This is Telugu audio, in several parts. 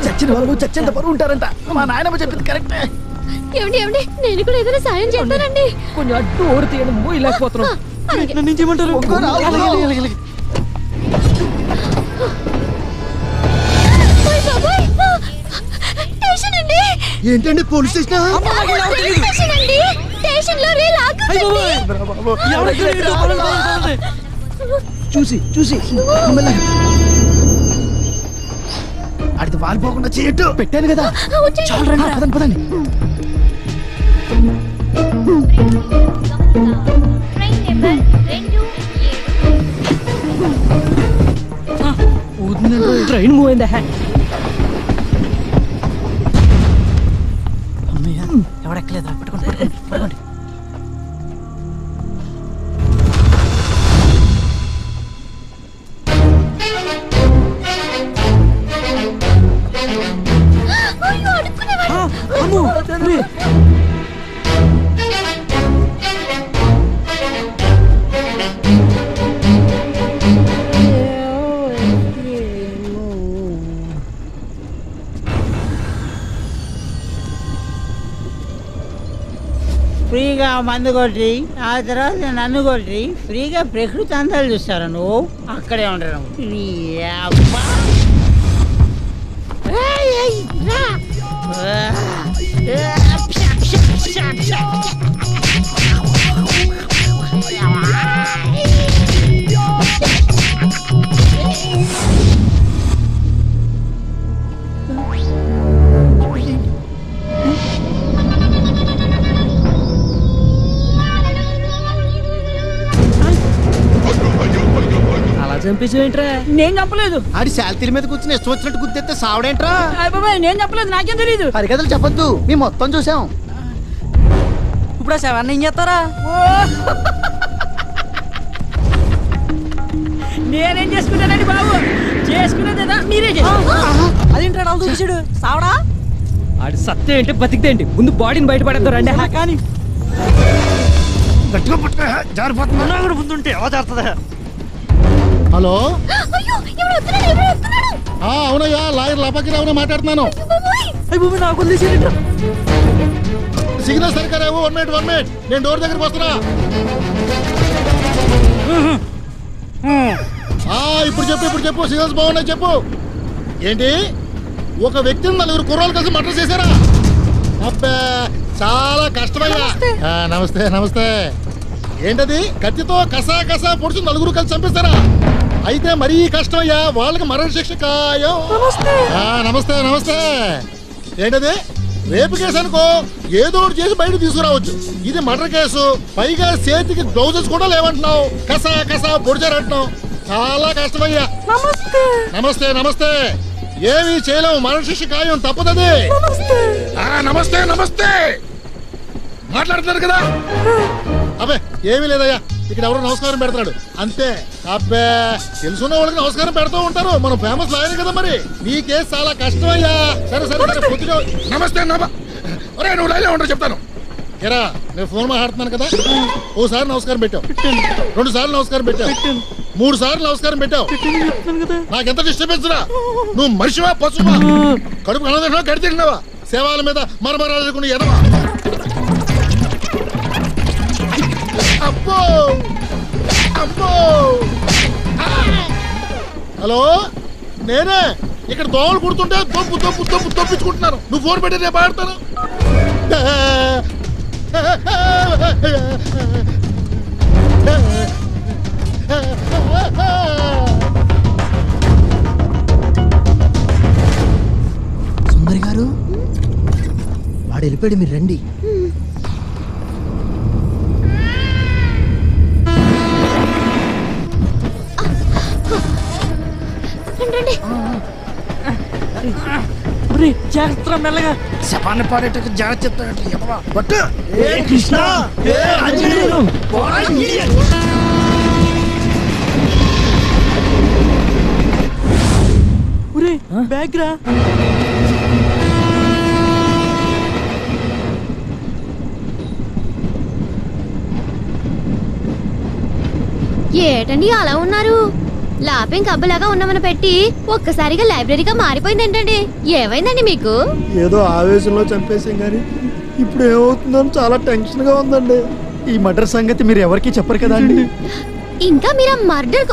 చచ్చిన వాళ్ళు చచ్చేంత బరువు ఉంటారంట. మా నాయనమ్మ చెప్పింది కరెక్టే. ఏమండి ఏమండి, నేను కూడా ఏదైనా సాయం చేస్తానండి. కొంచెం అడ్డు ఓడి తీయడం మోయలేకపోతున్నాం. నన్ను ఏం చేయమంటారు? ఏంటండి పోలీస్ స్టేషన్? చూసి చూసి అది వాలిపోకుండా చేయట్టు పెట్టాను కదా. చాలా రండి, పదండి పదండి. ట్రైన్ మూవ్ అయిందా? ఎవడెక్కలేదా? పట్టుకోండి పట్టుకోండి. ఫ్రీగా మందు కొట్టి ఆ తర్వాత నన్ను కొట్టి ఫ్రీగా ప్రకృతి అందాలు చూస్తారా నువ్వు? అక్కడే ఉండడం నీ అబ్బా. చంపేసేంట్రా? నేను చెప్పలేదు. ఆడి శాలతీల మీద కూర్చుని ఇష్టం వచ్చినట్టు గుర్తెత్తే సావడేంట్రా? బాబాయ్ నేను చెప్పలేదు, నాకేం తెలీదు. హరికథలు చెప్పొద్దు, మేము మొత్తం చూసాం. ఇప్పుడు ఆ శవాన్ని ఏం చేస్తారా? నేనేం చేసుకుంటానండి బాబు, చేసుకునేదేదా మీరే. అదేంట్రా అలా చూసాడు? సావడా? ఆడి సత్తే ఏంటి బతికితే ఏంటి? ముందు బాడీని బయటపడేద్దాం రండి. కానీ గట్టిగా పట్టుకో, జారిపోతున్నా కూడా ముందుంటే ఎలా జారుతుందా? హలో, అవునయ్యా, లాయర్ లపాకిరావునే మాట్లాడుతున్నాను. నాకు సిగ్నల్ సరిగ్గా రావు. 1 మినిట్ నేను డోర్ దగ్గరికి వస్తున్నా. ఇప్పుడు చెప్పు సిగ్నల్స్ బాగున్నాయి చెప్పు. ఏంటి, ఒక వ్యక్తిని 4 కుర్రాలు కలిసి మర్డర్ చేశారా? అబ్బే చాలా కష్టమయ్యా. నమస్తే. ఏంటది, కత్తితో కసా పొడుచు 4 కలిసి చంపేస్తారా? అయితే మరీ కష్టమయ్యా, వాళ్ళకి మరణ శిక్ష ఖాయం. నమస్తే. ఏంటది, రేపు కేసు అనుకో, ఏదో ఒకటి చేసి బయట తీసుకురావచ్చు. ఇది మర్డర్ కేసు, పైగా చేతికి గ్లౌజెస్ కూడా లేవంటున్నావు, కసా పొడిచారంటున్నావు. చాలా కష్టమయ్యా. నమస్తే. ఏమీ చేయలేవు, మరణ శిక్ష ఖాయం, తప్పదది. నమస్తే మాట్లాడుతున్నారు కదా. అబ్బే ఏమీ లేదయ్యా, ఇక్కడ ఎవరో నమస్కారం పెడతాడు అంతే. అబ్బే తెలుసున్న వాళ్ళకి నమస్కారం పెడతా ఉంటారు, మనం ఫేమస్ లాయర్ కదా. మరి నీ కేసు చాలా కష్టమయ్యా. సరే పొద్దుగా నమస్తే. నువ్వు లైన్లో ఉంటావు చెప్తాను. ఎరా, నేను ఫోన్ మాట్లాడుతున్నాను కదా. ఓసారి నమస్కారం పెట్టావు, 2 సార్లు నమస్కారం పెట్టావు, 3 సార్లు నమస్కారం పెట్టావు. నాకెంత డిస్టర్బెన్స్ రా. నువ్వు మనిషివా పశువా? కడుపు కనదింటున్నావా, గడి తింటున్నావా? సేవాల మీద మరమరాజుకుని ఎదవా. అబ్బో హలో, నేనే. ఇక్కడ దోమలు కుడుతుంటే తొప్పించుకుంటున్నాను. నువ్వు ఫోన్ పెట్టి రేపు ఆడతాను. సుందరి గారు, వాడు వెళ్ళిపోయాడు, మీరు రండి. జాగ్రత్త, మెల్లగా. శపాన్ని పాడేటట్టు జాగ్రత్త చెప్తాడు. బ్యాగ్ రా. ఏటండి అలా ఉన్నారు? లాపింగ్ కబ్బలాగా ఉన్నమని పెట్టి ఒక్కసారిగా లైబ్రరీగా మారిపోయింది ఏంటండి? ఏమైందండి మీకు? ఏదో ఆవేశంలో చంపేసాం కానీ ఇప్పుడు ఏమవుతుందో అని చాలా టెన్షన్ గా ఉందండి. ఈ మర్డర్ సంగతి మీరు ఎవరికి చెప్పరు కదా అండి. ఇంకా మీరు ఆ మర్డర్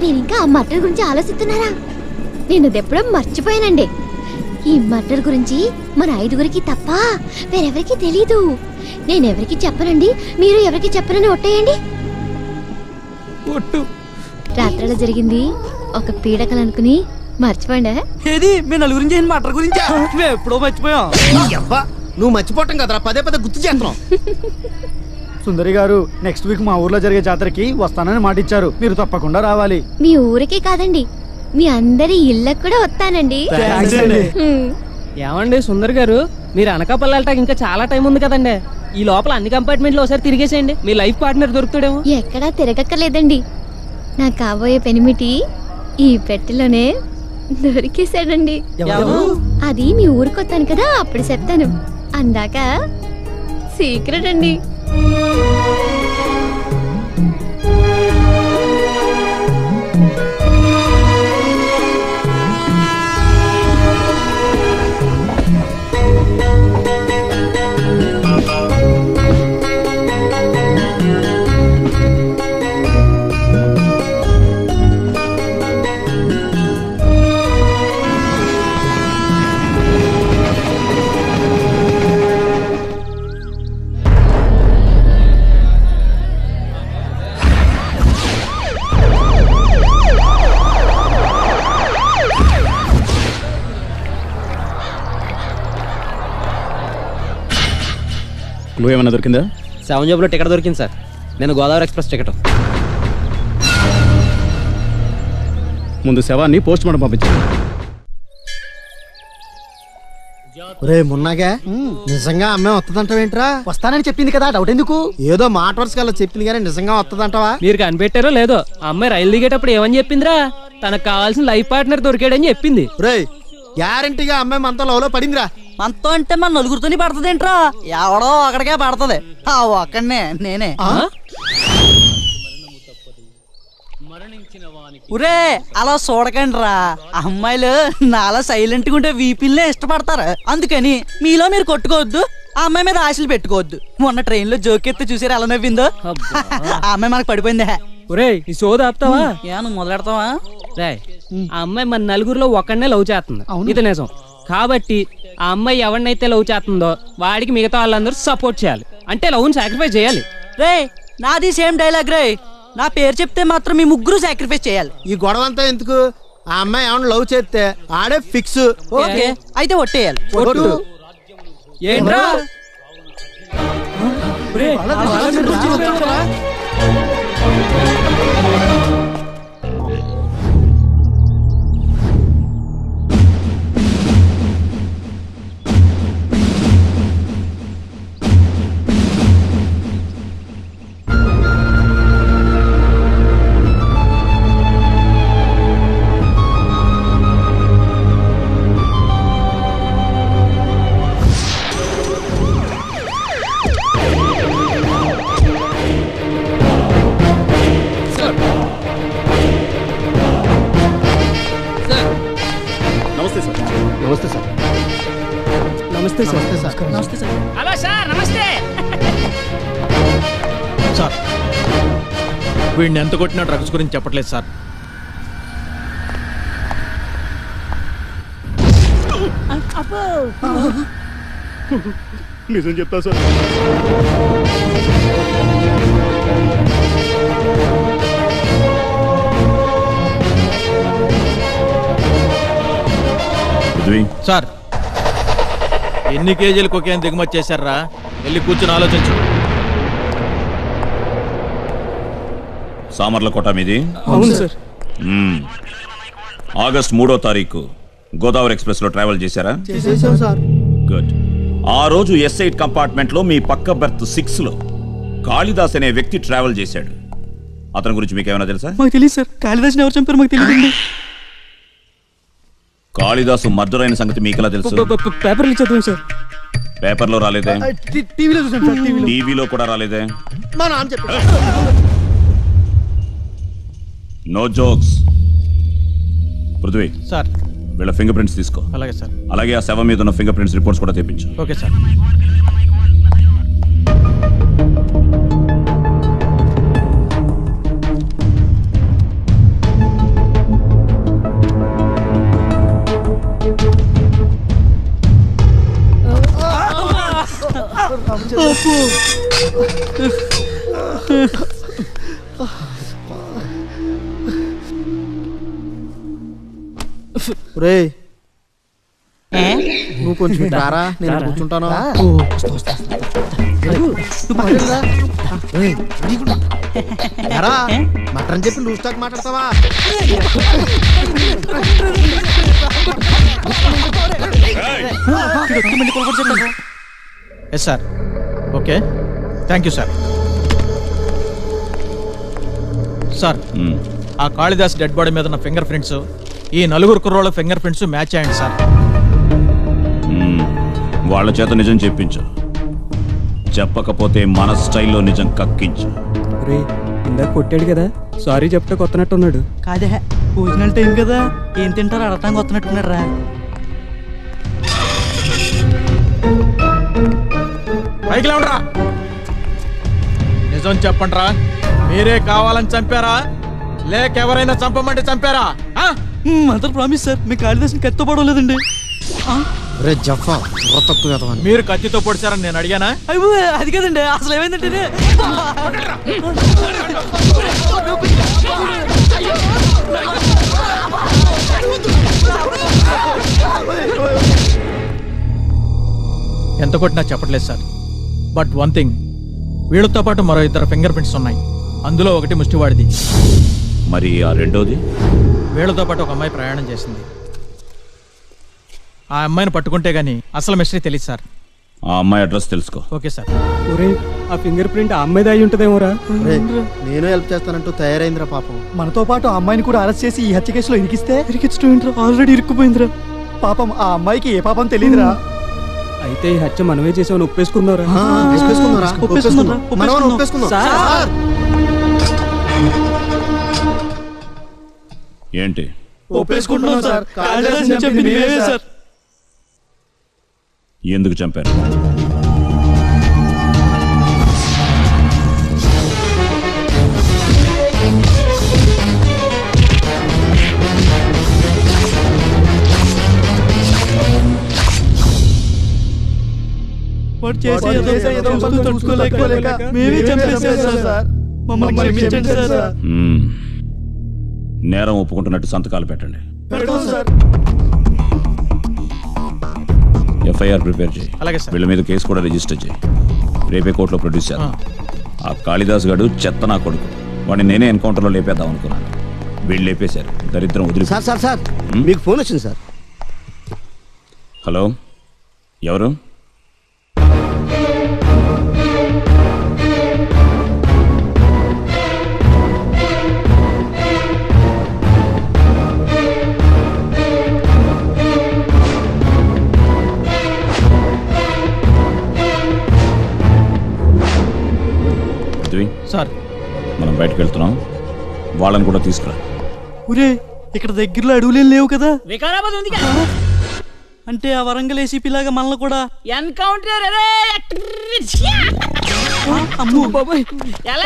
నేను ఇంకా ఆ మర్డర్ గురించి ఆలోచిస్తున్నారా? నేను అది ఎప్పుడో మర్చిపోయానండి. ఈ మర్డర్ గురించి మన 5గురికి తప్ప వేరెవరికి తెలీదు. నేను ఎవరికి చెప్పనండి, మీరు ఎవరికి చెప్పనని ఒట్టేయండి. ఒట్టు. రాత్రిలో జరిగింది ఒక పీడకలు అనుకుని మర్చిపోండి. ఏది మీ నలుగురించి చేసిన మటర్ గురించి మేము ఎప్పుడో మర్చిపోయాం. నువ్వు మర్చిపోవటం కదరా, పదే పదే గుర్తు చేస్తున్నాం. సుందరి గారు నెక్స్ట్ వీక్ మా ఊర్లో జరిగే జాతరకి వస్తానని మాట ఇచ్చారు. మీరు తప్పకుండా రావాలి. మీ ఊరికే కాదండి, మీ అందరి ఇళ్ళకు కూడా వస్తానండి. హ్మ్. ఏమండి సుందర్ గారు, మీరు అనకాపల్లి వెళ్ళటానికి ఇంకా చాలా టైం ఉంది కదండి. ఈ లోపల అన్ని కంపార్ట్మెంట్లు ఒకసారి తిరిగేసేయండి, మీ లైఫ్ పార్ట్నర్ దొరుకుతాడేమో. ఎక్కడా తిరగక్కర్లేదండి. నా కాబోయే పెనిమిటి ఈ పెట్టెలోనే దొరికేశాడండి. అది మీ ఊరికి వస్తాను కదా, అప్పుడు చెప్తాను. అందాక సీక్రెట్ అండి. క్లూ ఏమైనా దొరికిందా? 7 జాబ్లో టికెట్ దొరికింది సార్. నేను గోదావరి ఎక్స్ప్రెస్ టికెట్. ముందు శవాన్ని పోస్ట్ మార్టం పంపించాను. రే మున్నాగా, నిజంగా అమ్మాయి వస్తుందంటావేంట్రా? వస్తానని చెప్పింది కదా, డౌట్ ఎందుకు? ఏదో మాట వరుసగా అలా చెప్పింది కానీ నిజంగా వస్తుందంటావా? మీరు కనిపెట్టారో లేదో, ఆ అమ్మాయి రైలు దిగేటప్పుడు ఏమని చెప్పిందిరా? తనకు కావాల్సిన లైఫ్ పార్ట్నర్ దొరికాడని చెప్పింది. రే గ్యారంటీగా అమ్మాయి మనతో లవ్ లో పడిందిరా. మనతో అంటే మన నలుగురితోని పడుతుందేంట్రా? ఎవడో అక్కడికే పడుతుంది. ఒక్కడనే నేనే. ఒరే అలా చూడకండి రా, అమ్మాయిలు నాలా సైలెంట్ గా ఉంటే వీపిల్నే ఇష్టపడతారు. అందుకని మీలో మీరు కొట్టుకోవద్దు, ఆ అమ్మాయి మీద ఆశలు పెట్టుకోవద్దు. మొన్న ట్రైన్ లో జోకెత్తే చూసారు ఎలా నవ్విందో. ఆ అమ్మాయి మనకు పడిపోయిందే. ఒరే ఈ సోద ఆపుతావా? నువ్వు మొదలెడతావా? రే ఆ అమ్మాయి మన నలుగురిలో ఒకడనే లవ్ చేస్తుంది, ఇది నిజం. కాబట్టి ఆ అమ్మాయి ఎవరినైతే లవ్ చేస్తుందో వాడికి మిగతా వాళ్ళందరూ సపోర్ట్ చేయాలి. అంటే లవ్ సాక్రిఫైస్ చేయాలి. రే నాది సేమ్ డైలాగ్ రే. నా పేరు చెప్తే మాత్రం మీ ముగ్గురు సాక్రిఫైస్ చేయాలి. ఈ గొడవ అంతా ఎందుకు? ఆ అమ్మాయి ఏమన్నా లవ్ చేస్తే ఆడే ఫిక్స్. ఓకే అయితే ఒట్టేయాలి. ఒట్టు. ఏంట్రా? ఒరే, నమస్తే సార్. నమస్తే సార్. నమస్తే సార్. హలో సార్, నమస్తే సార్. వీడిని ఎంత కొట్టినా డ్రగ్స్ గురించి చెప్పట్లేదు సార్. నిజం చెప్తా సార్. సార్ ఎన్ని కేజీలు కొకేన్ దిగుమతి చేశారా? వెళ్ళి కూర్చుని ఆలోచించు. సామర్లకోట మీది? అవును సార్. ఆగస్ట్ 3వ తారీఖు గోదావరి ఎక్స్ప్రెస్ లో ట్రావెల్ చేశారా? గుడ్. ఆ రోజు S8 కంపార్ట్మెంట్ లో మీ పక్క బెర్త్ 6 లో కాళిదాస్ అనే వ్యక్తి ట్రావెల్ చేశాడు. అతని గురించి మీకు ఏమైనా తెలుసా? మాకు తెలియదు సార్. కాళిదాస్ ఎవరు చంపారు మాకు తెలియదండి. కాళిదాసు మర్డర్ అయిన సంగతి మీకెలా తెలుసు? పేపర్లు చదివాం సార్. పేపర్లో రాలేదే? టీవీలో చూసాను సార్. టీవీలో కూడా రాలేదే? మా నాన్న చెప్పాడు. No jokes. పృథ్వీ, సార్. వీళ్ళ ఫింగర్ ప్రింట్స్ తీసుకో. అలాగే సార్. అలాగే ఆ శవం మీద ఉన్న ఫింగర్ ప్రింట్స్ రిపోర్ట్స్ కూడా తెప్పించు. Okay sir. రే నువ్వు కొంచెం రారా, నేను కూర్చుంటాను. మటన్ చెప్పి లూజ్ టాక్ మాట్లాడతావా? Yes sir. Okay, thank you sir. Sir, ఆ కాళిదాస్ డెడ్ బాడీ మీద ఉన్న ఫింగర్ ప్రింట్స్ ఈ నలుగురు కుర్రోళ్ళ ఫింగర్ ప్రింట్స్ మ్యాచ్ అయ్యండి సార్. వాళ్ళ చేత నిజం చెప్పించు. చెప్పకపోతే మన స్టైల్లో నిజం కక్కించు. ఇందాక కొట్టాడు కదా, సారీ చెప్తే కొత్తనట్టున్నాడు. కాదే, భోజనాల టైం కదా, ఏం తింటారో అడగటానికి వస్తున్నట్టున్నారా? పైకి లేవండ్రా. నిజం చెప్పండ్రా, మీరే కావాలని చంపారా లేక ఎవరైనా చంపమంటే చంపారా? అంతా ప్రామిస్ సార్, మీ కాళిదాసుని కత్తితో పడవలేదండి. రే జఫా, బుర్ర తక్కువ కదా అని. మీరు కత్తితో పొడిచారని నేను అడిగానా? అయ్యో అది కదండి, అసలు ఏమైందంటే ఎంత కొట్టినా చెప్పట్లేదు సార్. బట్ వన్ థింగ్, వీళ్ళతో పాటు మరో ఇద్దరు ఫింగర్ ప్రింట్స్ ఉన్నాయి. అందులో ఒకటి ముష్టివాడిది. మరి ఆ రెండోది? వీళ్ళతో పాటు ఒక అమ్మాయి ప్రయాణం చేసింది. ఆ అమ్మాయిని పట్టుకుంటే గానీ అసలు మిస్టరీ తెలియదు సార్. ఆ అమ్మాయి అడ్రస్ తెలుసుకో. Okay sir. ఆ ఫింగర్ ప్రింట్ ఆ అమ్మాయిది అయి ఉంటదేమోరా. నేను హెల్ప్ చేస్తానంటూ తయారైందిరా పాపం. మనతో పాటు ఆ అమ్మాయిని కూడా అరెస్ట్ చేసి ఈ హత్య కేసులో ఇరికించడం ఏంట్రా? ఆల్రెడీ ఇరుక్కుపోయిందిరా పాపం. ఆ అమ్మాయికి ఏ పాపం తెలియదురా. అయితే ఈ హత్య మనమే చేసామని ఒప్పేసుకున్నారా? ఏంటి? ఒప్పేసుకుంటున్నాం సార్. ఎందుకు చంపారు? నేరం ఒప్పుకుంటున్నట్టు సంతకాలు పెట్టండి. ఎఫ్ఐఆర్ ప్రిపేర్ చేయి. అలాగే సార్. వీళ్ళ మీద కేసు కూడా రిజిస్టర్ చేయి. రేపే కోర్టులో ప్రొడ్యూస్ చేద్దాం. ఆ కాళిదాస్ గాడు చెత్త నా కొడుకు. వాడిని నేనే ఎన్కౌంటర్లో లేపేద్దాం అనుకున్నాను. వీళ్ళు లేపేశారు. దరిద్రం వదిలి. సార్ మీకు ఫోన్ వచ్చింది సార్. హలో, ఎవరు? సార్, మనం బయటకు వెళ్తున్నాం. వాళ్ళని కూడా తీసుకురా. ఒరే, ఇక్కడ దగ్గరలో అడవులేం లేవు కదా? వికారాబాద్ ఉంది. అంటే ఆ వరంగల్ ఏసీపీ లాగా మనల్ని కూడా ఎన్కౌంటర్. అమ్మో బాబాయ్, ఎలా